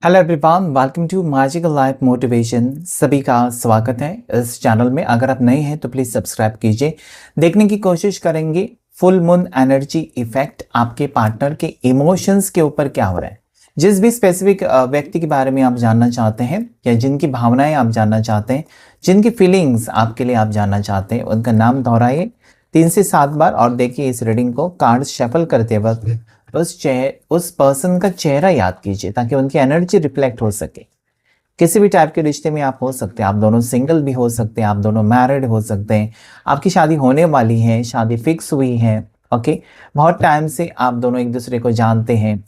Hello everyone, welcome to magical life motivation. सभी का स्वागत है इस चैनल में। अगर आप नए हैं तो प्लीज़ सब्सक्राइब कीजिए। देखने की कोशिश करेंगे फुल मून एनर्जी इफेक्ट आपके पार्टनर के इमोशंस के ऊपर क्या हो रहा है। जिस भी स्पेसिफिक व्यक्ति के बारे में आप जानना चाहते हैं या जिनकी भावनाएं आप जानना चाहते हैं, जिनकी फीलिंग्स आपके लिए आप जानना चाहते हैं, उनका नाम दोहराइए 3 से 7 बार और देखिए इस रीडिंग को कार्ड शफल करते वक्त उस पर्सन का चेहरा याद कीजिए ताकि उनकी एनर्जी रिफ्लेक्ट हो सके। किसी भी टाइप के रिश्ते में आप हो सकते हैं, आप दोनों सिंगल भी हो सकते हैं, आप दोनों मैरिड हो सकते हैं, आपकी शादी होने वाली है, शादी फिक्स हुई है। ओके, बहुत टाइम से आप दोनों एक दूसरे को जानते हैं,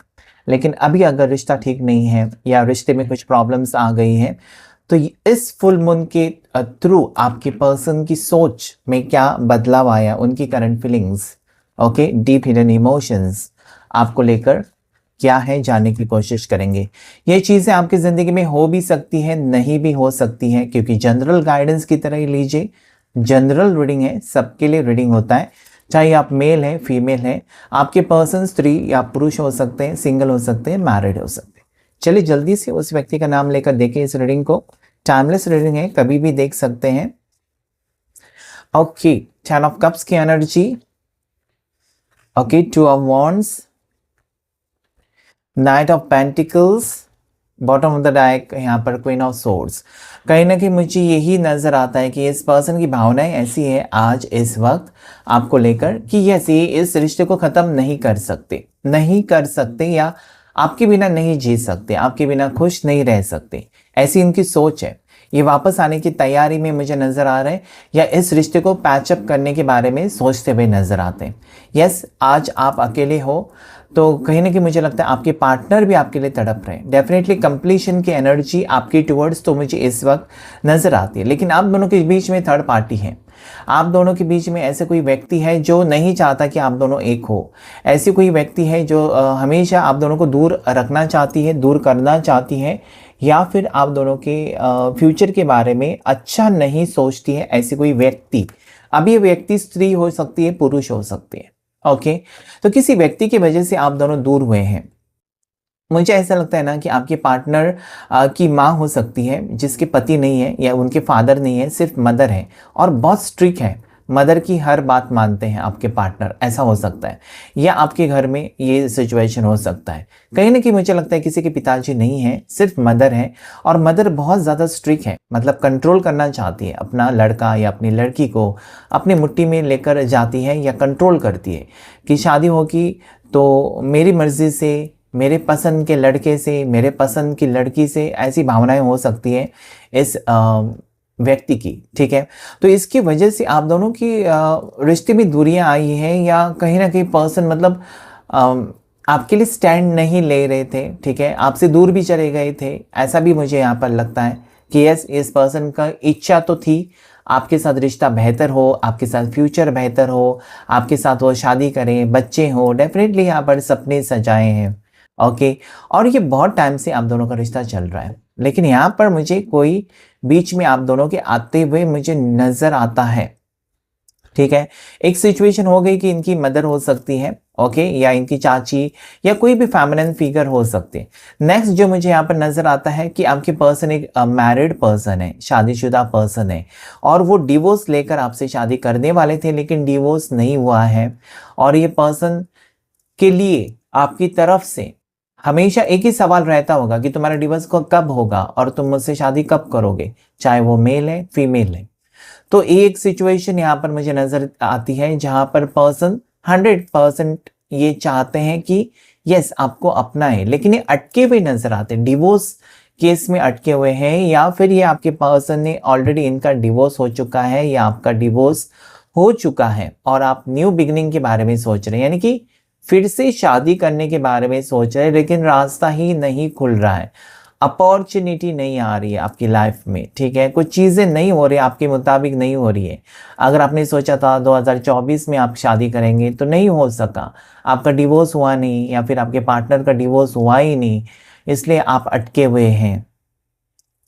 लेकिन अभी अगर रिश्ता ठीक नहीं है या रिश्ते में कुछ प्रॉब्लम्स आ गई हैं, तो इस फुल मून के थ्रू आपके पर्सन की सोच में क्या बदलाव आया, उनकी current feelings, okay, deep hidden emotions आपको लेकर क्या है जानने की कोशिश करेंगे। ये चीज़ें आपकी ज़िंदगी में हो भी सकती हैं, नहीं भी हो सकती हैं, क्योंकि जनरल गाइडेंस की तरह ही लीजिए। जनरल रीडिंग है, सबके लिए रीडिंग होता है, चाहे आप मेल हैं फीमेल हैं, आपके पर्सन स्त्री या पुरुष हो सकते हैं, सिंगल हो सकते हैं, मैरिड हो सकते हैं। चलिए जल्दी से उस व्यक्ति का नाम लेकर देखें इस रीडिंग को। टाइमलेस रीडिंग है, कभी भी देख सकते हैं। ओके, 10 ऑफ कप्स की energy, okay, 2 of wands, night of pentacles, bottom of the deck यहाँ पर क्वीन ऑफ सोर्ड्स। कहीं ना कहीं मुझे यही नज़र आता है कि इस पर्सन की भावनाएं ऐसी है आज इस वक्त आपको लेकर कि यस ये इस रिश्ते को ख़त्म नहीं कर सकते या आपके बिना नहीं जी सकते, आपके बिना खुश नहीं रह सकते, ऐसी इनकी सोच है। ये वापस आने की तैयारी में मुझे नज़र आ रहे हैं या इस रिश्ते को पैचअप करने के बारे में सोचते हुए नज़र आते हैं। यस, आज आप अकेले हो तो कहीं ना कहीं मुझे लगता है आपके पार्टनर भी आपके लिए तड़प रहे हैं। डेफिनेटली कंप्लीशन की एनर्जी आपकी टुवर्ड्स तो मुझे इस वक्त नज़र आती है, लेकिन आप दोनों के बीच में थर्ड पार्टी है। आप दोनों के बीच में ऐसे कोई व्यक्ति है जो नहीं चाहता कि आप दोनों एक हो। ऐसी कोई व्यक्ति है जो हमेशा आप दोनों को दूर रखना चाहती है, दूर करना चाहती है, या फिर आप दोनों के फ्यूचर के बारे में अच्छा नहीं सोचती है। ऐसी कोई व्यक्ति, अब ये व्यक्ति स्त्री हो सकती है, पुरुष हो सकती है। ओके, तो किसी व्यक्ति की वजह से आप दोनों दूर हुए हैं। मुझे ऐसा लगता है ना कि आपके पार्टनर की माँ हो सकती है जिसके पति नहीं है या उनके फादर नहीं है, सिर्फ मदर है और बहुत स्ट्रिक्ट है। मदर की हर बात मानते हैं आपके पार्टनर, ऐसा हो सकता है। या आपके घर में ये सिचुएशन हो सकता है। कहीं ना कहीं मुझे लगता है किसी के पिताजी नहीं है, सिर्फ मदर है और मदर बहुत ज़्यादा स्ट्रिक्ट है, मतलब कंट्रोल करना चाहती है अपना लड़का या अपनी लड़की को, अपनी मुट्ठी में लेकर जाती है या कंट्रोल करती है कि शादी होगी तो मेरी मर्ज़ी से, मेरे पसंद के लड़के से, मेरे पसंद की लड़की से, ऐसी भावनाएं हो सकती हैं इस व्यक्ति की। ठीक है, तो इसकी वजह से आप दोनों की रिश्ते में दूरियां आई हैं या कहीं ना कहीं पर्सन मतलब आपके लिए स्टैंड नहीं ले रहे थे। ठीक है, आपसे दूर भी चले गए थे, ऐसा भी मुझे यहाँ पर लगता है कि यस इस पर्सन का इच्छा तो थी आपके साथ रिश्ता बेहतर हो, आपके साथ फ्यूचर बेहतर हो, आपके साथ वो शादी करें, बच्चे हो, डेफिनेटली यहाँ पर सपने सजाए हैं। ओके, और ये बहुत टाइम से आप दोनों का रिश्ता चल रहा है, लेकिन यहाँ पर मुझे कोई बीच में आप दोनों के आते हुए मुझे नजर आता है। ठीक है, एक सिचुएशन हो गई कि इनकी मदर हो सकती है, ओके, या इनकी चाची या कोई भी फेमिनिन फिगर हो सकती है। नेक्स्ट जो मुझे यहाँ पर नजर आता है कि आपके पर्सन एक मैरिड पर्सन है, शादीशुदा पर्सन है और वो डिवोर्स लेकर आपसे शादी करने वाले थे, लेकिन डिवोर्स नहीं हुआ है। और ये पर्सन के लिए आपकी तरफ से हमेशा एक ही सवाल रहता होगा कि तुम्हारा डिवोर्स को कब होगा और तुम मुझसे शादी कब करोगे, चाहे वो मेल है फीमेल है। तो एक सिचुएशन यहाँ पर मुझे नजर आती है जहां पर पर्सन 100% ये चाहते हैं कि यस आपको अपना है, लेकिन ये अटके हुए नजर आते हैं, डिवोर्स केस में अटके हुए हैं, या फिर ये आपके पर्सन ने ऑलरेडी इनका डिवोर्स हो चुका है या आपका डिवोर्स हो चुका है और आप न्यू बिगिनिंग के बारे में सोच रहे हैं, यानी कि फिर से शादी करने के बारे में सोच रहे हैं, लेकिन रास्ता ही नहीं खुल रहा है, अपॉर्चुनिटी नहीं आ रही है आपकी लाइफ में। ठीक है, कुछ चीज़ें नहीं हो रही, आपके मुताबिक नहीं हो रही है। अगर आपने सोचा था 2024 में आप शादी करेंगे तो नहीं हो सका, आपका डिवोर्स हुआ नहीं या फिर आपके पार्टनर का डिवोर्स हुआ ही नहीं, इसलिए आप अटके हुए हैं।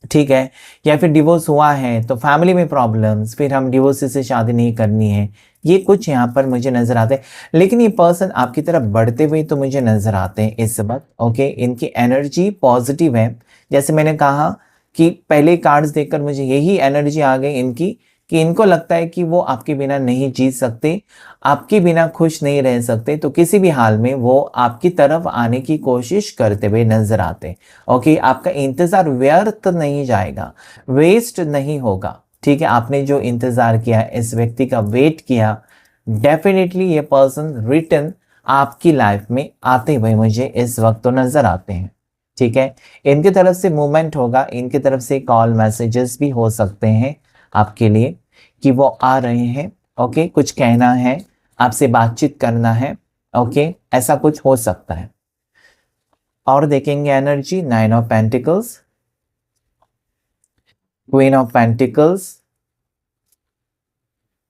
ठीक है, या फिर डिवोर्स हुआ है तो फैमिली में प्रॉब्लम्स, फिर हम डिवोर्स से शादी नहीं करनी है, ये कुछ यहाँ पर मुझे नजर आते हैं। लेकिन ये पर्सन आपकी तरफ बढ़ते हुए तो मुझे नजर आते हैं इस वक्त। ओके, इनकी एनर्जी पॉजिटिव है। जैसे मैंने कहा कि पहले कार्ड्स देखकर मुझे यही एनर्जी आ गई इनकी, कि इनको लगता है कि वो आपके बिना नहीं जी सकते, आपके बिना खुश नहीं रह सकते, तो किसी भी हाल में वो आपकी तरफ आने की कोशिश करते हुए नजर आते हैं। ओके, आपका इंतजार व्यर्थ नहीं जाएगा, वेस्ट नहीं होगा। ठीक है, आपने जो इंतजार किया, इस व्यक्ति का वेट किया, डेफिनेटली ये पर्सन रिटर्न आपकी लाइफ में आते हुए मुझे इस वक्त तो नजर आते हैं। ठीक है, इनकी तरफ से मूवमेंट होगा, इनकी तरफ से कॉल मैसेजेस भी हो सकते हैं आपके लिए कि वो आ रहे हैं। ओके, कुछ कहना है, आपसे बातचीत करना है। ओके, ऐसा कुछ हो सकता है। और देखेंगे energy, 9 of pentacles, queen of pentacles,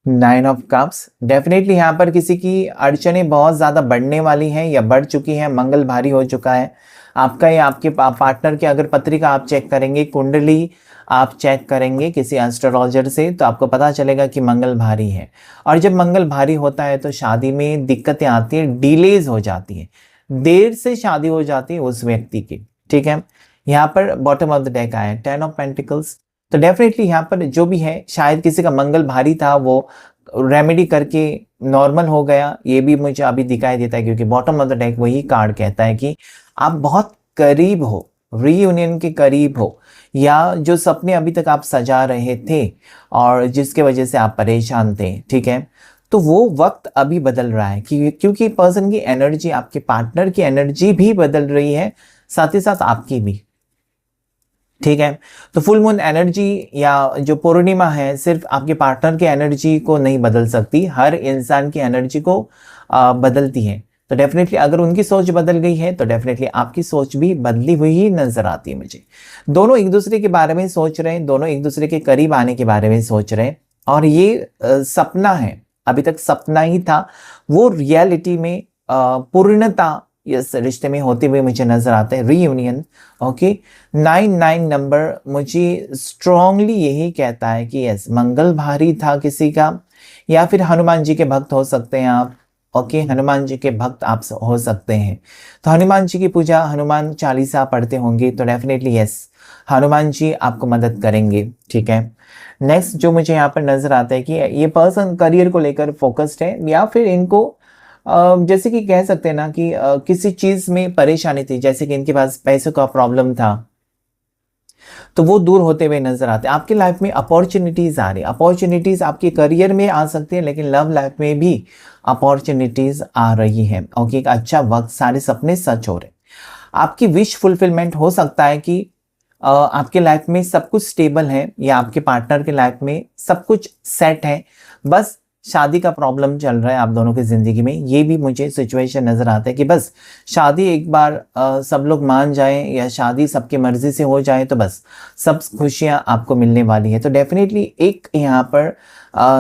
9 of cups. Definitely यहाँ पर किसी की अड़चनें बहुत ज़्यादा बढ़ने वाली हैं या बढ़ चुकी हैं, मंगल भारी हो चुका है आपका या आपके पार्टनर की। अगर पत्रिका आप चेक करेंगे, कुंडली आप चेक करेंगे किसी एस्ट्रोलॉजर से, तो आपको पता चलेगा कि मंगल भारी है। और जब मंगल भारी होता है तो शादी में दिक्कतें आती हैं, डिलेज हो जाती है, देर से शादी हो जाती है उस व्यक्ति की। ठीक है, यहाँ पर बॉटम ऑफ द डेक आया 10 ऑफ पेंटिकल्स। तो डेफिनेटली यहाँ पर जो भी है, शायद किसी का मंगल भारी था, वो रेमेडी करके नॉर्मल हो गया, ये भी मुझे अभी दिखाई देता है, क्योंकि बॉटम ऑफ द डेक वही कार्ड कहता है कि आप बहुत करीब हो, रीयूनियन के करीब हो, या जो सपने अभी तक आप सजा रहे थे और जिसके वजह से आप परेशान थे। ठीक है, तो वो वक्त अभी बदल रहा है, क्योंकि पर्सन की एनर्जी, आपके पार्टनर की एनर्जी भी बदल रही है, साथ ही साथ आपकी भी। ठीक है, तो फुल मून एनर्जी या जो पूर्णिमा है सिर्फ आपके पार्टनर की एनर्जी को नहीं बदल सकती, हर इंसान की एनर्जी को बदलती है। तो डेफिनेटली अगर उनकी सोच बदल गई है तो डेफिनेटली आपकी सोच भी बदली हुई ही नजर आती है मुझे। दोनों एक दूसरे के बारे में सोच रहे हैं, दोनों एक दूसरे के करीब आने के बारे में सोच रहे हैं, और ये सपना है, अभी तक सपना ही था, वो रियलिटी में पूर्णता इस रिश्ते में होते हुए मुझे नजर आता है, रीयूनियन। ओके, 9 नंबर मुझे स्ट्रांगली यही कहता है कि यस, मंगल भारी था किसी का, या फिर हनुमान जी के भक्त हो सकते हैं आप। ओके, हनुमान जी के भक्त आप हो सकते हैं, तो हनुमान जी की पूजा, हनुमान चालीसा पढ़ते होंगे, तो डेफिनेटली यस, हनुमान जी आपको मदद करेंगे। ठीक है, नेक्स्ट जो मुझे यहाँ पर नजर आता है कि ये पर्सन करियर को लेकर फोकस्ड है, या फिर इनको जैसे कि कह सकते हैं ना कि किसी चीज में परेशानी थी, जैसे कि इनके पास पैसों का प्रॉब्लम था, तो वो दूर होते हुए नजर आते हैं। आपकी लाइफ में अपॉर्चुनिटीज आ रही, अपॉर्चुनिटीज आपके करियर में आ सकती है, लेकिन लव लाइफ में भी अपॉर्चुनिटीज आ रही है। ओके, एक अच्छा वक्त, सारे सपने सच हो रहे, आपकी विश फुलफिलमेंट हो सकता है कि आपके लाइफ में सब कुछ स्टेबल है, या आपके पार्टनर के लाइफ में सब कुछ सेट है, बस शादी का प्रॉब्लम चल रहा है आप दोनों की जिंदगी में। ये भी मुझे सिचुएशन नजर आता है कि बस शादी एक बार सब लोग मान जाएं, या शादी सबकी मर्जी से हो जाए, तो बस सब खुशियां आपको मिलने वाली है। तो डेफिनेटली एक यहाँ पर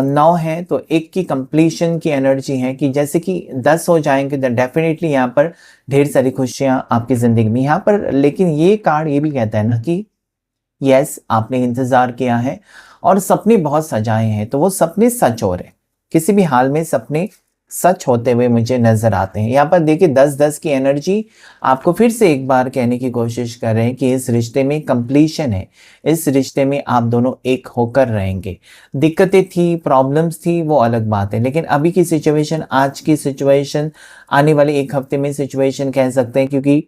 9 है, तो एक की कंप्लीशन की एनर्जी है, कि जैसे कि 10 हो जाएंगे तो डेफिनेटली यहाँ पर ढेर सारी खुशियां आपकी जिंदगी में यहाँ पर। लेकिन ये कार्ड ये भी कहता है ना कि यस, आपने इंतजार किया है और सपने बहुत सजाए हैं, तो वो सपने सच हो रहे, किसी भी हाल में सपने सच होते हुए मुझे नजर आते हैं। यहाँ पर देखिए 10-10 की एनर्जी आपको फिर से एक बार कहने की कोशिश कर रहे हैं कि इस रिश्ते में कंप्लीशन है, इस रिश्ते में आप दोनों एक होकर रहेंगे। दिक्कतें थी, प्रॉब्लम्स थी, वो अलग बात है, लेकिन अभी की सिचुएशन, आज की सिचुएशन, आने वाले एक हफ्ते में सिचुएशन कह सकते हैं, क्योंकि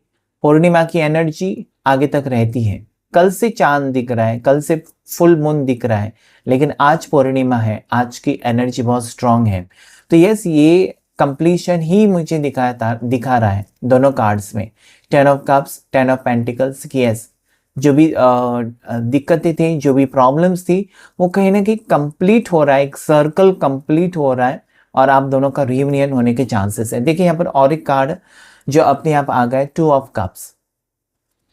पूर्णिमा की एनर्जी आगे तक रहती है। कल से चांद दिख रहा है, कल से फुल मून दिख रहा है, लेकिन आज पूर्णिमा है, आज की एनर्जी बहुत स्ट्रांग है। तो यस, ये कंप्लीशन ही मुझे दिखा रहा है दोनों कार्ड्स में, 10 ऑफ कप्स, 10 ऑफ पेंटिकल्स की यस, जो भी दिक्कतें थी, जो भी प्रॉब्लम्स थी, वो कहीं ना कहीं कंप्लीट हो रहा है, एक सर्कल कंप्लीट हो रहा है, और आप दोनों का रियूनियन होने के चांसेस है। देखिए यहाँ पर और एक कार्ड जो अपने आप आ गया, 2 of cups.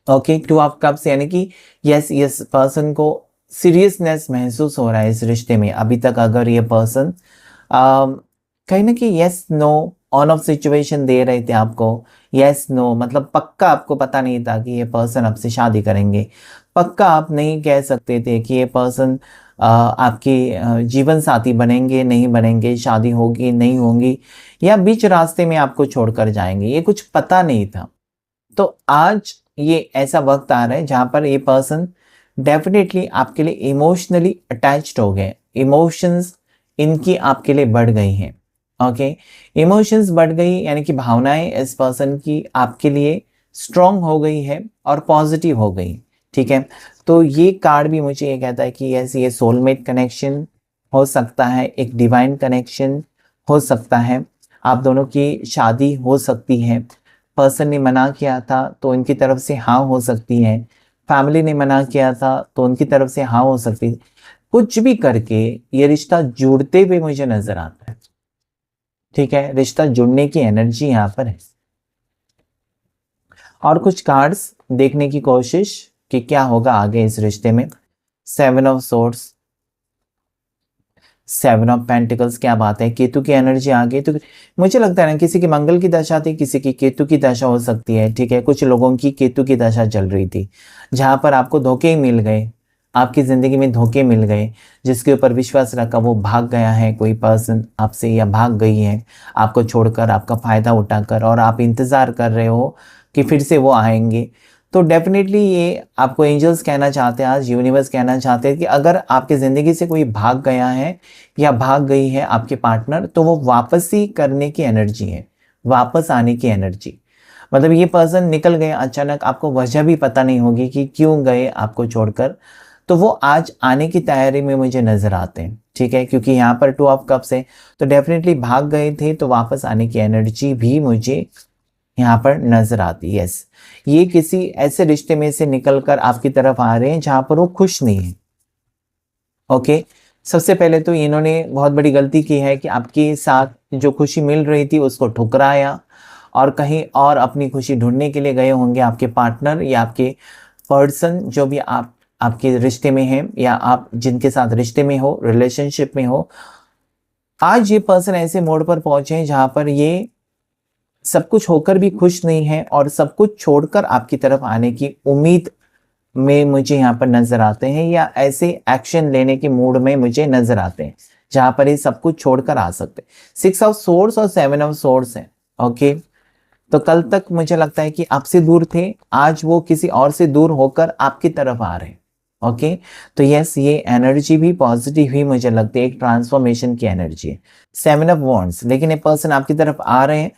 Okay, 2 of cups यानी कि यस पर्सन को सीरियसनेस महसूस हो रहा है इस रिश्ते में। अभी तक अगर ये पर्सन कहीं ना कहीं yes no on off situation दे रहे थे आपको, यस नो, मतलब पक्का आपको पता नहीं था कि ये पर्सन आपसे शादी करेंगे। पक्का आप नहीं कह सकते थे कि ये पर्सन आपके जीवन साथी बनेंगे नहीं बनेंगे, शादी होगी नहीं होगी, या बीच रास्ते में आपको छोड़कर जाएंगे, ये कुछ पता नहीं था। तो आज ये ऐसा वक्त आ रहा है जहाँ पर ये पर्सन डेफिनेटली आपके लिए इमोशनली अटैच्ड हो गए, इमोशंस इनकी आपके लिए बढ़ गई हैं। ओके, इमोशंस बढ़ गई यानी कि भावनाएं इस पर्सन की आपके लिए स्ट्रांग हो गई है और पॉजिटिव हो गई। ठीक है, तो ये कार्ड भी मुझे ये कहता है कि ऐसे ये सोलमेट कनेक्शन हो सकता है, एक डिवाइन कनेक्शन हो सकता है, आप दोनों की शादी हो सकती है। पर्सन ने मना किया था तो इनकी तरफ से हाँ हो सकती है, फैमिली ने मना किया था तो उनकी तरफ से हाँ हो सकती है। कुछ भी करके ये रिश्ता जुड़ते हुए मुझे नजर आता है। ठीक है, रिश्ता जुड़ने की एनर्जी यहाँ पर है। और कुछ कार्ड्स देखने की कोशिश कि क्या होगा आगे इस रिश्ते में। 7 ऑफ सोर्ड्स, 7 ऑफ पेंटिकल्स, क्या बात है, केतु की एनर्जी आ गई। तो मुझे लगता है ना किसी की मंगल की दशा थी, किसी की केतु की दशा हो सकती है। ठीक है, कुछ लोगों की केतु की दशा चल रही थी जहां पर आपको धोखे ही मिल गए, आपकी जिंदगी में धोखे मिल गए। जिसके ऊपर विश्वास रखा वो भाग गया है, कोई पर्सन आपसे, या भाग गई है आपको छोड़कर, आपका फायदा उठाकर, और आप इंतजार कर रहे हो कि फिर से वो आएंगे। तो डेफिनेटली ये आपको एंजल्स कहना चाहते हैं, आज यूनिवर्स कहना चाहते हैं कि अगर आपकी ज़िंदगी से कोई भाग गया है या भाग गई है आपके पार्टनर, तो वो वापसी करने की एनर्जी है, वापस आने की एनर्जी। मतलब ये पर्सन निकल गए अचानक, आपको वजह भी पता नहीं होगी कि क्यों गए आपको छोड़कर, तो वो आज आने की तैयारी में मुझे नज़र आते हैं। ठीक है, क्योंकि यहाँ पर 2 ऑफ कप्स है, तो डेफिनेटली भाग गए थे तो वापस आने की एनर्जी भी मुझे यहाँ पर नजर आती है। यस, ये किसी ऐसे रिश्ते में से निकलकर आपकी तरफ आ रहे हैं जहां पर वो खुश नहीं है। ओके, सबसे पहले तो इन्होंने बहुत बड़ी गलती की है कि आपके साथ जो खुशी मिल रही थी उसको ठुकराया और कहीं और अपनी खुशी ढूंढने के लिए गए होंगे आपके पार्टनर या आपके पर्सन, जो भी आप आपके रिश्ते में हैं या आप जिनके साथ रिश्ते में हो, रिलेशनशिप में हो। आज ये पर्सन ऐसे मोड़ पर पहुंचे हैं जहां पर ये सब कुछ होकर भी खुश नहीं है और सब कुछ छोड़कर आपकी तरफ आने की उम्मीद में मुझे यहाँ पर नजर आते हैं, या ऐसे एक्शन लेने के मूड में मुझे नजर आते हैं जहां पर ये सब कुछ छोड़कर आ सकते हैं। 6 ऑफ सोर्स और 7 ऑफ सोर्स है। ओके, तो कल तक मुझे लगता है कि आपसे दूर थे, आज वो किसी और से दूर होकर आपकी तरफ आ रहे हैं। ओके, तो यस, ये एनर्जी भी पॉजिटिव ही मुझे लगती है, एक ट्रांसफॉर्मेशन की एनर्जी है। 7 ऑफ वॉन्ड्स, लेकिन ये पर्सन आपकी तरफ आ रहे हैं,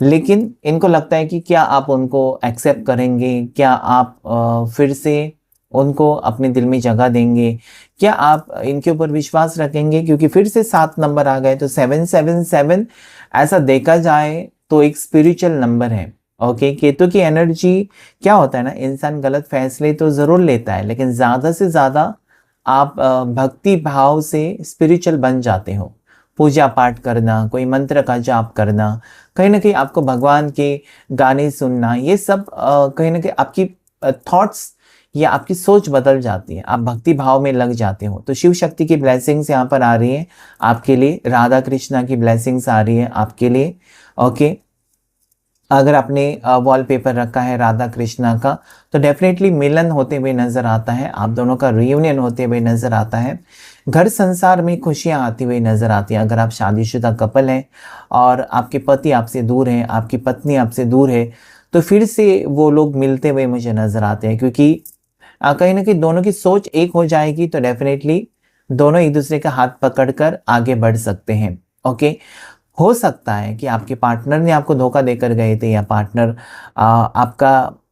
लेकिन इनको लगता है कि क्या आप उनको एक्सेप्ट करेंगे, क्या आप फिर से उनको अपने दिल में जगह देंगे, क्या आप इनके ऊपर विश्वास रखेंगे, क्योंकि फिर से 7 नंबर आ गए। तो 777 ऐसा देखा जाए तो एक स्पिरिचुअल नंबर है। ओके, केतु की एनर्जी क्या होता है ना, इंसान गलत फैसले तो जरूर लेता है, लेकिन ज्यादा से ज्यादा आप भक्ति भाव से स्पिरिचुअल बन जाते हो। पूजा पाठ करना, कोई मंत्र का जाप करना, कहीं ना कहीं आपको भगवान के गाने सुनना, ये सब कहीं ना कहीं आपकी थॉट्स या आपकी सोच बदल जाती है, आप भक्ति भाव में लग जाते हो। तो शिव शक्ति की ब्लेसिंग्स यहाँ पर आ रही है आपके लिए, राधा कृष्णा की ब्लेसिंग्स आ रही है आपके लिए। ओके, अगर आपने वॉलपेपर रखा है राधा कृष्णा का, तो डेफिनेटली मिलन होते हुए नजर आता है, आप दोनों का रियूनियन होते हुए नजर आता है, घर संसार में खुशियां आती हुई नजर आती हैं। अगर आप शादीशुदा कपल हैं और आपके पति आपसे दूर हैं, आपकी पत्नी आपसे दूर है, तो फिर से वो लोग मिलते हुए मुझे नजर आते हैं, क्योंकि कहीं ना कहीं दोनों की सोच एक हो जाएगी, तो डेफिनेटली दोनों एक दूसरे का हाथ पकड़कर आगे बढ़ सकते हैं। ओके, हो सकता है कि आपके पार्टनर ने आपको धोखा देकर गए थे, या पार्टनर आपका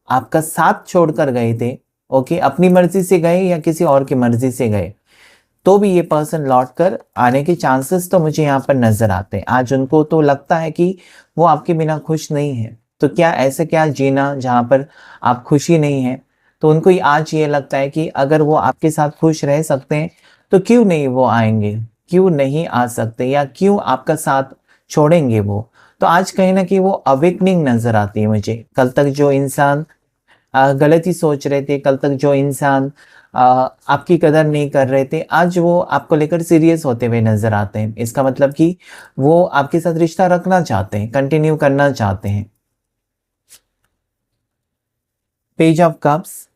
आपका साथ छोड़कर गए थे। ओके, अपनी मर्जी से गए या किसी और की मर्जी से गए, तो भी ये पर्सन लौट कर आने के चांसेस तो मुझे यहाँ पर नजर आते हैं। आज उनको तो लगता है कि वो आपके बिना खुश नहीं है, तो क्या ऐसे क्या जीना जहाँ पर आप खुशी नहीं है। तो उनको आज ये लगता है कि अगर वो आपके साथ खुश रह सकते हैं तो क्यों नहीं वो आएंगे, क्यों नहीं आ सकते, या क्यों आपका साथ छोड़ेंगे वो। तो आज कहीं ना कहीं वो अवेकनिंग नजर आती है मुझे। कल तक जो इंसान गलत ही सोच रहे थे, कल तक जो इंसान आपकी कदर नहीं कर रहे थे, आज वो आपको लेकर सीरियस होते हुए नजर आते हैं। इसका मतलब कि वो आपके साथ रिश्ता रखना चाहते हैं, कंटिन्यू करना चाहते हैं। पेज ऑफ कप्स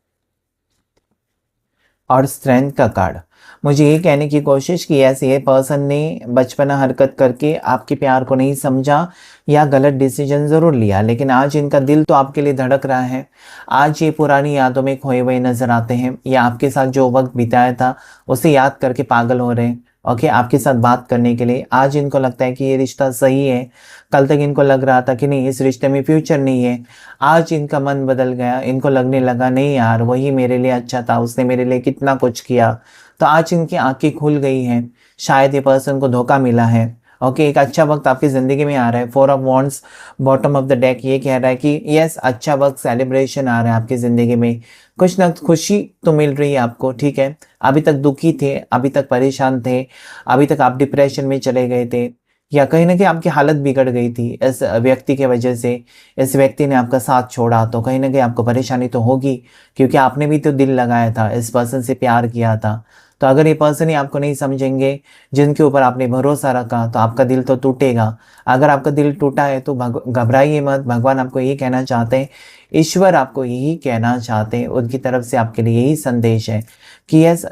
और स्ट्रेंथ का कार्ड मुझे ये कहने की कोशिश की ऐसे ये पर्सन ने बचपना हरकत करके आपके प्यार को नहीं समझा या गलत डिसीजन ज़रूर लिया, लेकिन आज इनका दिल तो आपके लिए धड़क रहा है। आज ये पुरानी यादों में खोए हुए नज़र आते हैं या आपके साथ जो वक्त बिताया था उसे याद करके पागल हो रहे हैं। ओके, आपके साथ बात करने के लिए आज इनको लगता है कि ये रिश्ता सही है। कल तक इनको लग रहा था कि नहीं, इस रिश्ते में फ्यूचर नहीं है। आज इनका मन बदल गया, इनको लगने लगा नहीं यार, वही मेरे लिए अच्छा था, उसने मेरे लिए कितना कुछ किया। तो आज इनकी आंखें खुल गई हैं, शायद ये पर्सन को धोखा मिला है। ओके, एक अच्छा वक्त आपकी ज़िंदगी में आ रहा है। 4 of wands bottom of the deck ये कह रहा है कि यस, अच्छा वक्त, सेलिब्रेशन आ रहा है आपकी ज़िंदगी में, कुछ ना खुशी तो मिल रही है आपको। ठीक है, अभी तक दुखी थे, अभी तक परेशान थे, अभी तक आप डिप्रेशन में चले गए थे या कहीं ना कहीं आपकी हालत बिगड़ गई थी इस व्यक्ति के वजह से। इस व्यक्ति ने आपका साथ छोड़ा तो कहीं ना कहीं आपको परेशानी तो होगी, क्योंकि आपने भी तो दिल लगाया था, इस पर्सन से प्यार किया था। तो अगर ये पर्सन ही आपको नहीं समझेंगे, जिनके ऊपर आपने भरोसा रखा, तो आपका दिल तो टूटेगा। अगर आपका दिल टूटा है तो घबराइए मत। भगवान आपको यही कहना चाहते हैं, ईश्वर आपको यही कहना चाहते हैं, उनकी तरफ से आपके लिए यही संदेश है कि यस,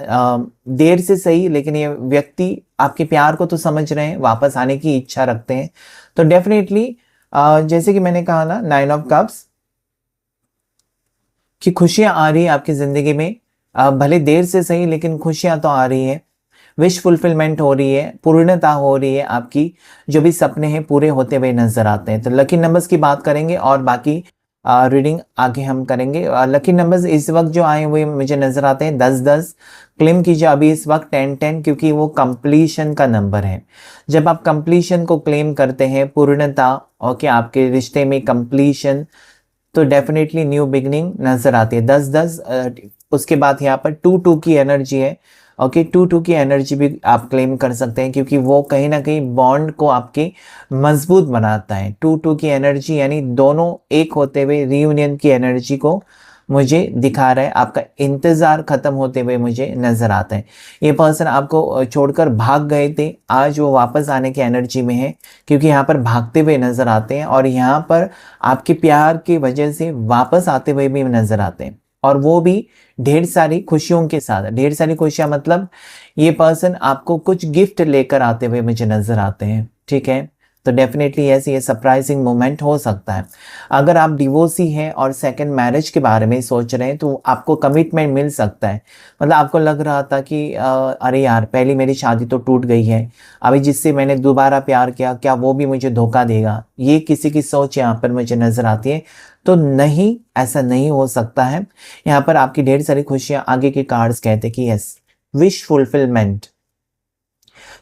देर से सही लेकिन ये व्यक्ति आपके प्यार को तो समझ रहे हैं, वापस आने की इच्छा रखते हैं। तो डेफिनेटली जैसे कि मैंने कहा ना, 9 ऑफ कप्स की खुशियां आ रही है आपकी ज़िंदगी में। भले देर से सही लेकिन खुशियां तो आ रही है, विश फुलफिलमेंट हो रही है, पूर्णता हो रही है, आपकी जो भी सपने हैं पूरे होते हुए नजर आते हैं। तो लकी नंबर्स की बात करेंगे और बाकी रीडिंग आगे हम करेंगे। लकी नंबर्स इस वक्त जो आए हुए मुझे नजर आते हैं 10-10। क्लेम कीजिए अभी इस वक्त 10-10, क्योंकि वो कंप्लीशन का नंबर है। जब आप कंप्लीशन को क्लेम करते हैं, पूर्णता, ओके, आपके रिश्ते में कंप्लीशन, तो डेफिनेटली न्यू बिगनिंग नजर आती है। 10-10। उसके बाद यहाँ पर 2-2 की एनर्जी है। ओके, 2-2 की एनर्जी भी आप क्लेम कर सकते हैं, क्योंकि वो कहीं ना कहीं बॉन्ड को आपके मजबूत बनाता है। 2-2 की एनर्जी यानी दोनों एक होते हुए रियूनियन की एनर्जी को मुझे दिखा रहा है। आपका इंतजार खत्म होते हुए मुझे नजर आता है। ये पर्सन आपको छोड़कर भाग गए थे, आज वो वापस आने की एनर्जी में है, क्योंकि यहाँ पर भागते हुए नजर आते हैं और यहाँ पर आपके प्यार की वजह से वापस आते हुए भी नजर आते हैं, और वो भी ढेर सारी खुशियों के साथ। ढेर सारी खुशियां मतलब ये पर्सन आपको कुछ गिफ्ट लेकर आते हुए मुझे नजर आते हैं। ठीक है, तो डेफिनेटली ऐसे ये सरप्राइजिंग मोमेंट हो सकता है। अगर आप डिवोर्सी हैं और सेकंड मैरिज के बारे में सोच रहे हैं तो आपको कमिटमेंट मिल सकता है। मतलब आपको लग रहा था कि अरे यार, पहली मेरी शादी तो टूट गई है, अभी जिससे मैंने दोबारा प्यार किया क्या वो भी मुझे धोखा देगा, ये किसी की सोच यहाँ पर मुझे नजर आती है। तो नहीं, ऐसा नहीं हो सकता है। यहाँ पर आपकी ढेर सारी खुशियां, आगे के कार्ड्स कहते हैं कि यस, विश फुलफिलमेंट।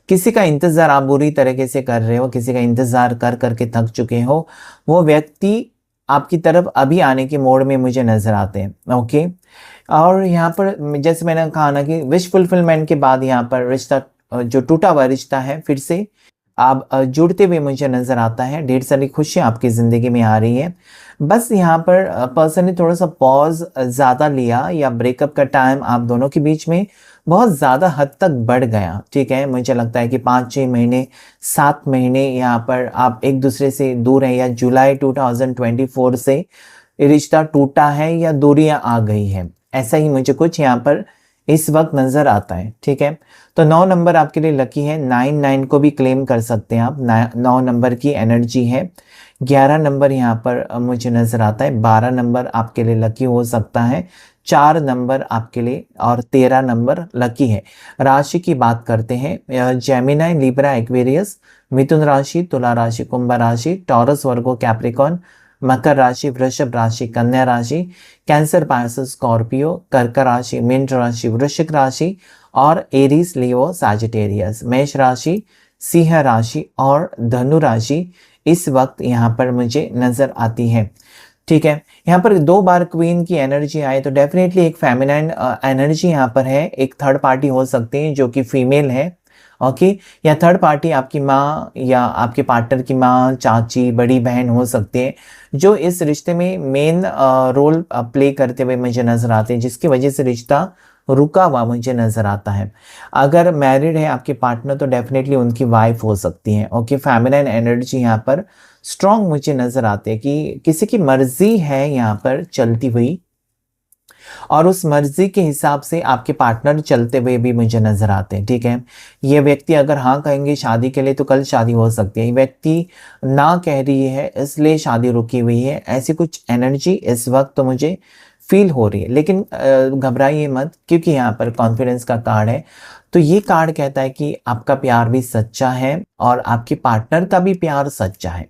किसी का इंतजार आप बुरी तरीके से कर रहे हो, किसी का इंतजार कर करके थक चुके हो, वो व्यक्ति आपकी तरफ अभी आने के मोड में मुझे नजर आते हैं। ओके, और यहाँ पर जैसे मैंने कहा ना कि विश फुलफिलमेंट के बाद यहाँ पर रिश्ता, जो टूटा हुआ रिश्ता है, फिर से आप जुड़ते हुए मुझे नजर आता है। ढेर सारी खुशियाँ आपकी ज़िंदगी में आ रही है। बस यहाँ पर पर्सन ने थोड़ा सा पॉज ज़्यादा लिया, या ब्रेकअप का टाइम आप दोनों के बीच में बहुत ज़्यादा हद तक बढ़ गया। ठीक है, मुझे लगता है कि 5-6 महीने, 7 महीने यहाँ पर आप एक दूसरे से दूर हैं, या जुलाई 2024 से रिश्ता टूटा है या दूरियां आ गई है, ऐसा ही मुझे कुछ यहाँ पर इस वक्त नज़र आता है। ठीक है, तो 9 नंबर आपके लिए लकी है। 9 को भी क्लेम कर सकते हैं आप। 9 नंबर की एनर्जी है। 11 नंबर यहाँ पर मुझे नज़र आता है। 12 नंबर आपके लिए लकी हो सकता है। 4 नंबर आपके लिए, और 13 नंबर लकी है। राशि की बात करते हैं, जेमिनाई, लिब्रा, एक्वेरियस, मिथुन राशि, तुला राशि, कुंभ राशि, टॉरस, वर्गो, कैप्रिकॉन, मकर राशि, वृषभ राशि, कन्या राशि, कैंसर, पाइसेस, स्कॉर्पियो, कर्क राशि, मीन राशि, वृश्चिक राशि, और एरीज, लियो, सैजिटेरियस, मेष राशि, सिंह राशि और धनु राशि इस वक्त यहाँ पर मुझे नजर आती है। ठीक है, यहाँ पर 2 बार क्वीन की एनर्जी आए तो डेफिनेटली एक फेमिनाइन एनर्जी यहाँ पर है। एक थर्ड पार्टी हो सकती है जो कि फीमेल है, ओके। या थर्ड पार्टी आपकी माँ या आपके पार्टनर की माँ, चाची, बड़ी बहन हो सकती है, जो इस रिश्ते में मेन रोल प्ले करते हुए मुझे नजर आते हैं, जिसकी वजह से रिश्ता रुका हुआ मुझे नजर आता है। अगर मैरिड है आपके पार्टनर तो डेफिनेटली उनकी वाइफ हो सकती है। ओके, फेमिनाइन एनर्जी यहाँ पर स्ट्रांग मुझे नजर आती है कि किसी की मर्जी है यहाँ पर चलती हुई, और उस मर्जी के हिसाब से आपके पार्टनर चलते हुए भी मुझे नजर आते हैं। ठीक है, ये व्यक्ति अगर हाँ कहेंगे शादी के लिए तो कल शादी हो सकती है, ये व्यक्ति ना कह रही है इसलिए शादी रुकी हुई है, ऐसी कुछ एनर्जी इस वक्त तो मुझे फील हो रही है। लेकिन घबराइए मत, क्योंकि यहाँ पर कॉन्फिडेंस का कार्ड है। तो ये कार्ड कहता है कि आपका प्यार भी सच्चा है और आपके पार्टनर का भी प्यार सच्चा है।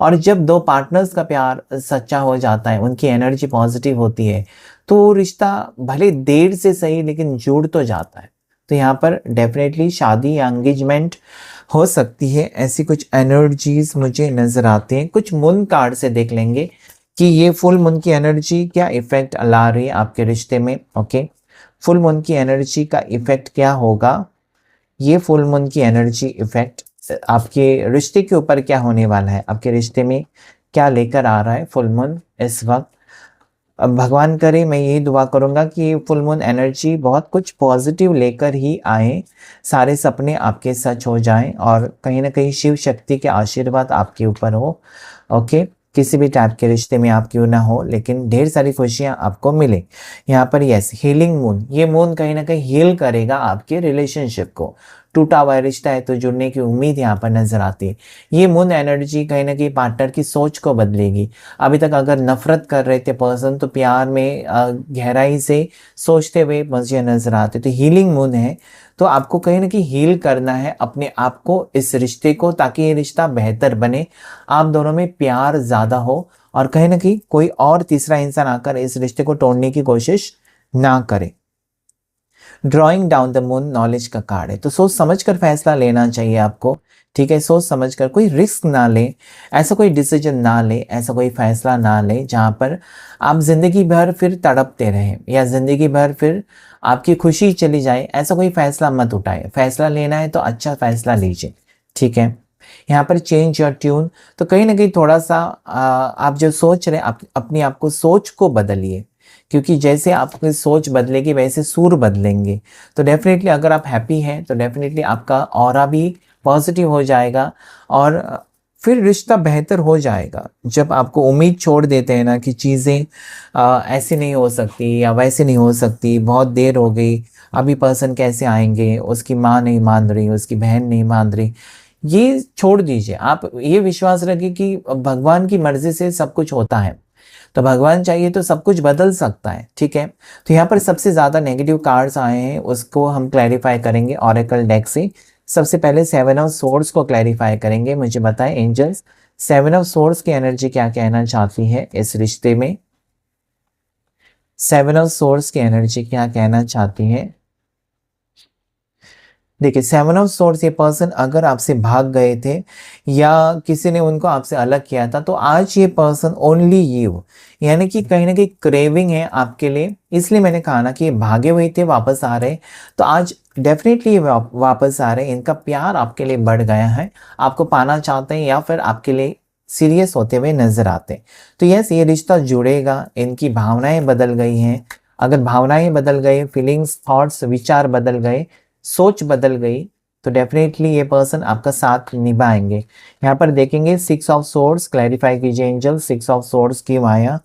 और जब दो पार्टनर्स का प्यार सच्चा हो जाता है, उनकी एनर्जी पॉजिटिव होती है, तो रिश्ता भले देर से सही लेकिन जुड़ तो जाता है। तो यहाँ पर डेफिनेटली शादी या एंगेजमेंट हो सकती है, ऐसी कुछ एनर्जीज मुझे नजर आते हैं। कुछ मून कार्ड से देख लेंगे कि ये फुल मून की एनर्जी क्या इफेक्ट ला रही है आपके रिश्ते में। ओके, फुल मून की एनर्जी का इफेक्ट क्या होगा, ये फुल मून की एनर्जी इफेक्ट आपके रिश्ते के ऊपर क्या होने वाला है, आपके रिश्ते में क्या लेकर आ रहा है फुल मून इस वक्त। अब भगवान करे, मैं यही दुआ करूंगा कि फुल मून एनर्जी बहुत कुछ पॉजिटिव लेकर ही आए, सारे सपने आपके सच हो जाएं और कहीं ना कहीं शिव शक्ति के आशीर्वाद आपके ऊपर हो। ओके, किसी भी टाइप के रिश्ते में आप क्यों ना हो, लेकिन ढेर सारी खुशियां आपको मिले। यहाँ पर यस, हीलिंग मून, ये मून कहीं ना कहीं हील करेगा आपके रिलेशनशिप को। टूटा हुआ रिश्ता है तो जुड़ने की उम्मीद यहाँ पर नजर आती है। ये मून एनर्जी कहीं ना कहीं पार्टनर की सोच को बदलेगी। अभी तक अगर नफरत कर रहे थे पर्सन, तो प्यार में गहराई से सोचते हुए मुझे नजर आते। तो हीलिंग मून है, तो आपको कहीं ना कहीं हील करना है अपने आप को, इस रिश्ते को, ताकि ये रिश्ता बेहतर बने, आप दोनों में प्यार ज्यादा हो और कहीं ना कहीं कोई और तीसरा इंसान आकर इस रिश्ते को तोड़ने की कोशिश ना करे। Drawing down the moon knowledge का कार्ड है, तो सोच समझकर फैसला लेना चाहिए आपको। ठीक है, सोच समझकर, कोई रिस्क ना ले, ऐसा कोई डिसीजन ना ले, ऐसा कोई फैसला ना ले जहां पर आप जिंदगी भर फिर तड़पते रहें या जिंदगी भर फिर आपकी खुशी चली जाए। ऐसा कोई फैसला मत उठाए, फैसला लेना है तो अच्छा फैसला लीजिए। ठीक है, यहाँ पर चेंज योर ट्यून, तो कहीं ना कहीं थोड़ा सा आप जो सोच रहे हैं अपनी आपको सोच को बदलिए, क्योंकि जैसे आपकी सोच बदलेगी वैसे सूर बदलेंगे। तो डेफिनेटली अगर आप हैप्पी हैं तो डेफिनेटली आपका ऑरा भी पॉजिटिव हो जाएगा और फिर रिश्ता बेहतर हो जाएगा। जब आपको उम्मीद छोड़ देते हैं ना कि चीज़ें ऐसे नहीं हो सकती या वैसे नहीं हो सकती, बहुत देर हो गई, अभी पर्सन कैसे आएंगे, उसकी माँ नहीं मान रही, उसकी बहन नहीं मान रही, ये छोड़ दीजिए। आप ये विश्वास रखिए कि भगवान की मर्जी से सब कुछ होता है, तो भगवान चाहिए तो सब कुछ बदल सकता है। ठीक है, तो यहाँ पर सबसे ज़्यादा नेगेटिव कार्ड्स आए हैं, उसको हम क्लैरिफाई करेंगे ऑरेकल डेक से। सबसे पहले सेवन ऑफ सोर्ड्स को क्लैरिफाई करेंगे। मुझे बताएं एंजल्स, सेवन ऑफ सोर्ड्स की एनर्जी क्या कहना चाहती है इस रिश्ते में। सेवन ऑफ सोर्ड्स की एनर्जी क्या कहना चाहती है। देखिए, सेवन ऑफ सोर्ड्स, ये पर्सन अगर आपसे भाग गए थे या किसी ने उनको आपसे अलग किया था, तो आज ये पर्सन ओनली यू, यानी कि कहीं ना कहीं क्रेविंग है आपके लिए। इसलिए मैंने कहा ना कि ये भागे हुए थे, वापस आ रहे, तो आज डेफिनेटली वापस आ रहे। इनका प्यार आपके लिए बढ़ गया है, आपको पाना चाहते हैं या फिर आपके लिए सीरियस होते हुए नजर आते हैं। तो यस, ये रिश्ता जुड़ेगा, इनकी भावनाएं बदल गई हैं। अगर भावनाएं बदल गए, फीलिंग्स, थॉट्स, विचार बदल गए, सोच बदल गई, तो डेफिनेटली ये पर्सन आपका साथ निभाएंगे। यहाँ पर देखेंगे सिक्स ऑफ सोर्ड्स, क्लैरिफाई कीजिए एंजल, सिक्स ऑफ सोर्ड्स की माया।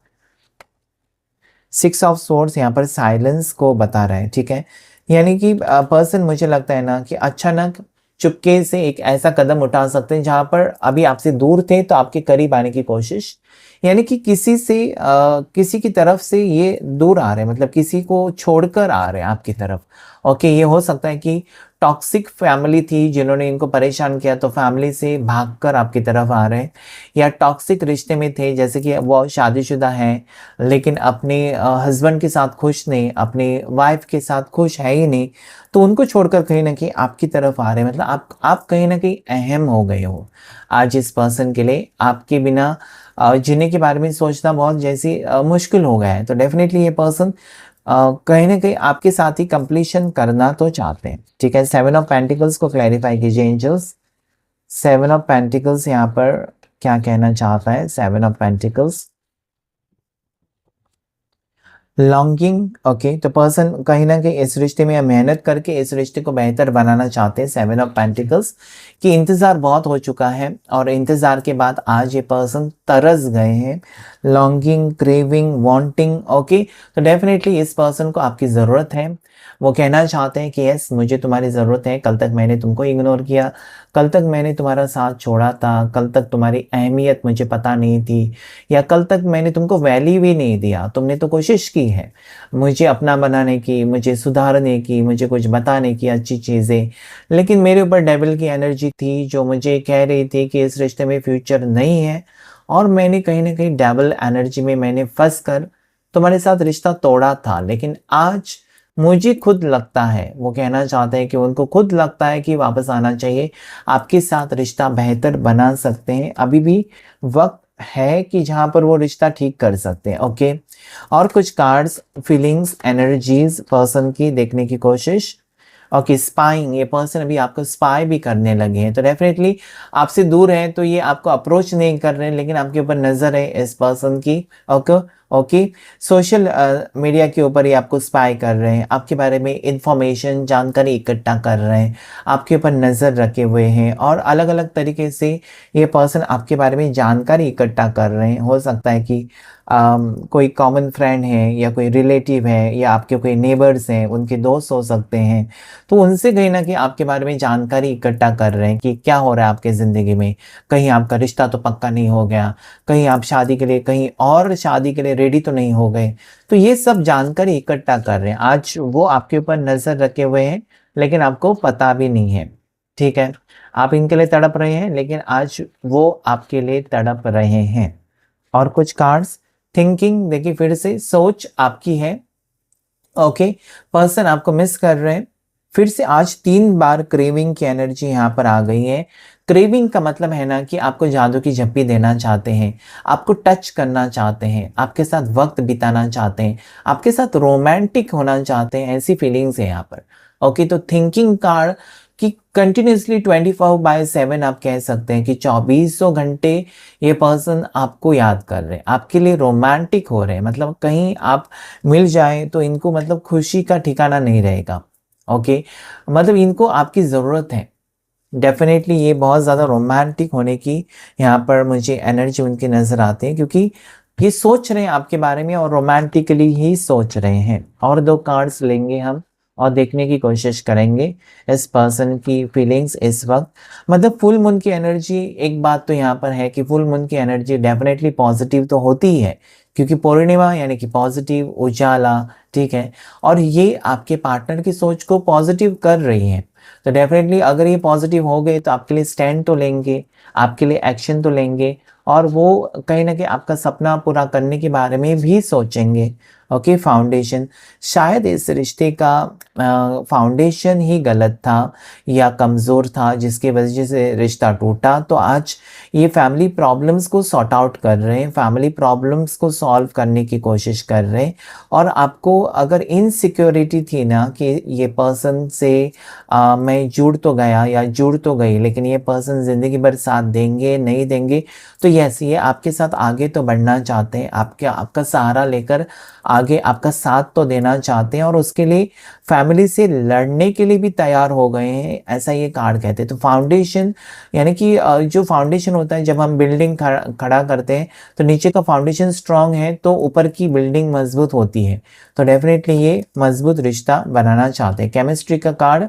सिक्स ऑफ सोर्ड्स यहाँ पर साइलेंस को बता रहा है। ठीक है, यानी कि पर्सन, मुझे लगता है ना कि अचानक चुपके से एक ऐसा कदम उठा सकते हैं जहां पर अभी आपसे दूर थे तो आपके करीब आने की कोशिश, यानी कि किसी से किसी की तरफ से ये दूर आ रहे हैं, मतलब किसी को छोड़कर आ रहे हैं आपकी तरफ। ओके, ये हो सकता है कि टॉक्सिक फैमिली थी जिन्होंने इनको परेशान किया, तो फैमिली से भागकर आपकी तरफ आ रहे हैं, या टॉक्सिक रिश्ते में थे, जैसे कि वो शादीशुदा हैं लेकिन अपने हस्बैंड के साथ खुश नहीं, अपनी वाइफ के साथ खुश है ही नहीं, तो उनको छोड़कर कहीं ना कहीं आपकी तरफ आ रहे हैं। मतलब आप कहीं ना कहीं अहम हो गए हो आज इस पर्सन के लिए। आपके बिना जीने के बारे में सोचना बहुत जैसे मुश्किल हो गया है। तो डेफिनेटली ये पर्सन कहीं ना कहीं आपके साथ ही कंप्लीशन करना तो चाहते हैं, ठीक है। 7 ऑफ पेंटिकल्स को क्लैरिफाई कीजिए एंजल्स। 7 ऑफ पेंटिकल्स यहाँ पर क्या कहना चाहता है? 7 ऑफ पेंटिकल्स लॉन्गिंग, ओके। तो पर्सन कहीं ना कहीं इस रिश्ते में मेहनत करके इस रिश्ते को बेहतर बनाना चाहते हैं। 7 ऑफ पेंटिकल्स की इंतज़ार बहुत हो चुका है और इंतज़ार के बाद आज ये पर्सन तरस गए हैं। Longing, craving, wanting, okay. तो डेफिनेटली इस पर्सन को आपकी ज़रूरत है। वो कहना चाहते हैं कि यस, मुझे तुम्हारी ज़रूरत है। कल तक मैंने तुमको इग्नोर किया, कल तक मैंने तुम्हारा साथ छोड़ा था, कल तक तुम्हारी अहमियत मुझे पता नहीं थी, या कल तक मैंने तुमको वैल्यू भी नहीं दिया। तुमने तो कोशिश की है मुझे अपना बनाने की, मुझे सुधारने की, मुझे कुछ बताने की अच्छी चीज़ें, लेकिन मेरे ऊपर डेविल की एनर्जी थी जो मुझे कह रही थी कि इस रिश्ते में फ्यूचर नहीं है, और मैंने कहीं ना कहीं डेविल एनर्जी में मैंने फंस कर तुम्हारे साथ रिश्ता तोड़ा था। लेकिन आज मुझे खुद लगता है, वो कहना चाहते हैं कि उनको खुद लगता है कि वापस आना चाहिए, आपके साथ रिश्ता बेहतर बना सकते हैं। अभी भी वक्त है कि जहाँ पर वो रिश्ता ठीक कर सकते हैं, ओके। और कुछ कार्ड्स, फीलिंग्स, एनर्जीज पर्सन की देखने की कोशिश। ओके, स्पाइंग, ये पर्सन अभी आपको स्पाई भी करने लगे हैं। तो डेफिनेटली आपसे दूर हैं तो ये आपको अप्रोच नहीं कर रहे हैं, लेकिन आपके ऊपर नज़र है इस पर्सन की, ओके। ओके, सोशल मीडिया के ऊपर ये आपको स्पाई कर रहे हैं, आपके बारे में इंफॉर्मेशन, जानकारी इकट्ठा कर रहे हैं, आपके ऊपर नज़र रखे हुए हैं, और अलग अलग तरीके से ये पर्सन आपके बारे में जानकारी इकट्ठा कर रहे हैं। हो सकता है कि कोई कॉमन फ्रेंड है, या कोई रिलेटिव है, या आपके कोई नेबर्स हैं, उनके दोस्त हो सकते हैं। तो उनसे कहीं ना कहीं आपके बारे में जानकारी इकट्ठा कर रहे हैं कि क्या हो रहा है आपके ज़िंदगी में, कहीं आपका रिश्ता तो पक्का नहीं हो गया, कहीं आप शादी के लिए, कहीं और शादी के लिए रेडी तो नहीं हो गए। तो ये सब जानकारी इकट्ठा कर रहे हैं। आज वो आपके ऊपर नज़र रखे हुए हैं, लेकिन आपको पता भी नहीं है, ठीक है। आप इनके लिए तड़प रहे हैं, लेकिन आज वो आपके लिए तड़प रहे हैं। और कुछ कार्ड्स, थिंकिंग, देखिए फिर से सोच आपकी है, ओके। पर्सन आपको मिस कर रहे हैं। फिर से आज 3 बार क्रेविंग की एनर्जी यहाँ पर आ गई है। क्रेविंग का मतलब है ना कि आपको जादू की झप्पी देना चाहते हैं, आपको टच करना चाहते हैं, आपके साथ वक्त बिताना चाहते हैं, आपके साथ रोमांटिक होना चाहते हैं, ऐसी फीलिंग्स है यहाँ पर, ओके। तो थिंकिंग कार्ड कि कंटिन्यूसली 24/7 आप कह सकते हैं कि 2400 घंटे ये पर्सन आपको याद कर रहे हैं, आपके लिए रोमांटिक हो रहे हैं। मतलब कहीं आप मिल जाए तो इनको मतलब खुशी का ठिकाना नहीं रहेगा, ओके। मतलब इनको आपकी ज़रूरत है। डेफिनेटली ये बहुत ज़्यादा रोमांटिक होने की यहाँ पर मुझे एनर्जी उनकी नज़र आती है, क्योंकि ये सोच रहे हैं आपके बारे में और रोमांटिकली ही सोच रहे हैं। और 2 कार्ड्स लेंगे हम और देखने की कोशिश करेंगे इस पर्सन की फीलिंग्स इस वक्त। मतलब फुल मून की एनर्जी, एक बात तो यहाँ पर है कि फुल मून की एनर्जी डेफिनेटली पॉजिटिव तो होती ही है, क्योंकि पूर्णिमा यानी कि पॉजिटिव, उजाला, ठीक है। और ये आपके पार्टनर की सोच को पॉजिटिव कर रही है। तो डेफिनेटली अगर ये पॉजिटिव हो गए तो आपके लिए स्टैंड तो लेंगे, आपके लिए एक्शन तो लेंगे, और वो कहीं ना कहीं आपका सपना पूरा करने के बारे में भी सोचेंगे, ओके। फाउंडेशन, शायद इस रिश्ते का फाउंडेशन ही गलत था या कमज़ोर था, जिसकी वजह से रिश्ता टूटा। तो आज ये फैमिली प्रॉब्लम्स को सॉर्ट आउट कर रहे हैं, फैमिली प्रॉब्लम्स को सॉल्व करने की कोशिश कर रहे हैं। और आपको अगर इनसिक्योरिटी थी ना कि ये पर्सन से मैं जुड़ तो गया या जुड़ तो गई, लेकिन ये पर्सन ज़िंदगी भर साथ देंगे नहीं देंगे, तो यस, ये आपके साथ आगे तो बढ़ना चाहते हैं, आपका सहारा लेकर आगे आपका साथ तो देना चाहते हैं, और उसके लिए फैमिली से लड़ने के लिए भी तैयार हो गए हैं, ऐसा ये कार्ड कहते हैं। तो फाउंडेशन यानी कि जो फाउंडेशन होता है, जब हम बिल्डिंग खड़ा करते हैं तो नीचे का फाउंडेशन स्ट्रांग है तो ऊपर की बिल्डिंग मजबूत होती है। तो डेफिनेटली ये मजबूत रिश्ता बनाना चाहते हैं। केमिस्ट्री का कार्ड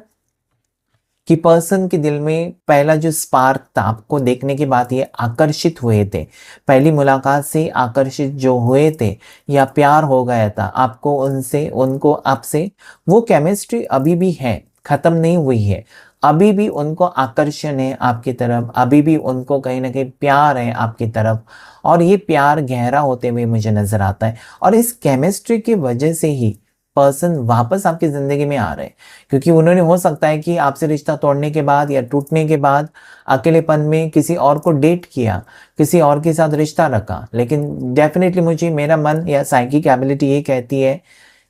कि पर्सन के दिल में पहला जो स्पार्क था, आपको देखने के बाद ये आकर्षित हुए थे, पहली मुलाकात से आकर्षित जो हुए थे, या प्यार हो गया था आपको उनसे, उनको आपसे, वो केमिस्ट्री अभी भी है, ख़त्म नहीं हुई है। अभी भी उनको आकर्षण है आपकी तरफ, अभी भी उनको कहीं ना कहीं प्यार है आपकी तरफ, और ये प्यार गहरा होते हुए मुझे नज़र आता है। और इस केमिस्ट्री की वजह से ही पर्सन वापस आपकी ज़िंदगी में आ रहे हैं, क्योंकि उन्होंने हो सकता है कि आपसे रिश्ता तोड़ने के बाद या टूटने के बाद अकेलेपन में किसी और को डेट किया, किसी और के साथ रिश्ता रखा। लेकिन डेफिनेटली मुझे, मेरा मन या साइकिक एबिलिटी ये कहती है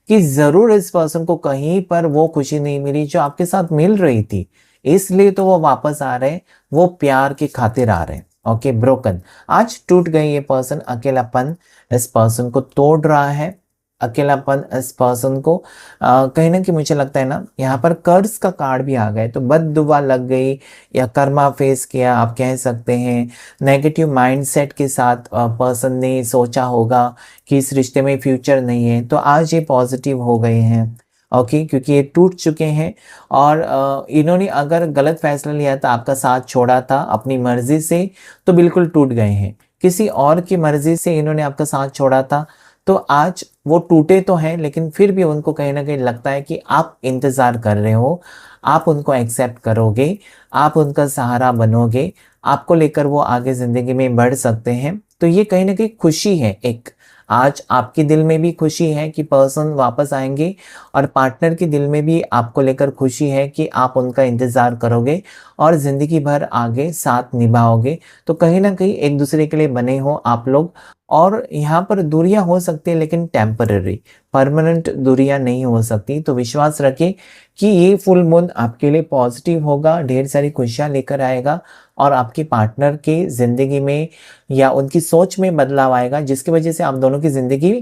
कि ज़रूर इस पर्सन को कहीं पर वो खुशी नहीं मिली जो आपके साथ मिल रही थी, इसलिए तो वो वापस आ रहे हैं, वो प्यार की खातिर आ रहे हैं। ओके, ब्रोकन, आज टूट गई ये पर्सन, अकेलापन इस पर्सन को तोड़ रहा है, अकेलापन इस पर्सन को कहीं ना कहीं मुझे लगता है ना, यहाँ पर कर्ज का कार्ड भी आ गए, तो बददुआ लग गई या कर्मा फेस किया आप कह सकते हैं। नेगेटिव माइंडसेट के साथ पर्सन ने सोचा होगा कि इस रिश्ते में फ्यूचर नहीं है, तो आज ये पॉजिटिव हो गए हैं। ओके, क्योंकि ये टूट चुके हैं और इन्होंने अगर गलत फैसला लिया था, आपका साथ छोड़ा था अपनी मर्जी से, तो बिल्कुल टूट गए हैं। किसी और की मर्जी से इन्होंने आपका साथ छोड़ा था, तो आज वो टूटे तो हैं, लेकिन फिर भी उनको कहीं ना कहीं लगता है कि आप इंतज़ार कर रहे हो, आप उनको एक्सेप्ट करोगे, आप उनका सहारा बनोगे, आपको लेकर वो आगे ज़िंदगी में बढ़ सकते हैं। तो ये कहीं ना कहीं खुशी है एक, आज आपके दिल में भी खुशी है कि पर्सन वापस आएंगे, और पार्टनर के दिल में भी आपको लेकर खुशी है कि आप उनका इंतज़ार करोगे और ज़िंदगी भर आगे साथ निभाओगे। तो कहीं ना कहीं एक दूसरे के लिए बने हो आप लोग। और यहाँ पर दूरियां हो सकती है, लेकिन टेम्पररी, परमानेंट दूरियां नहीं हो सकती। तो विश्वास रखें कि ये फुल मून आपके लिए पॉजिटिव होगा, ढेर सारी खुशियां लेकर आएगा, और आपके पार्टनर के ज़िंदगी में या उनकी सोच में बदलाव आएगा, जिसकी वजह से आप दोनों की ज़िंदगी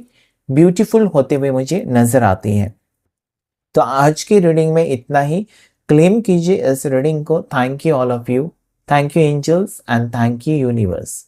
ब्यूटीफुल होते हुए मुझे नज़र आती है। तो आज की रीडिंग में इतना ही। क्लेम कीजिए इस रीडिंग को। Thank you all of you, thank you angels and thank you universe.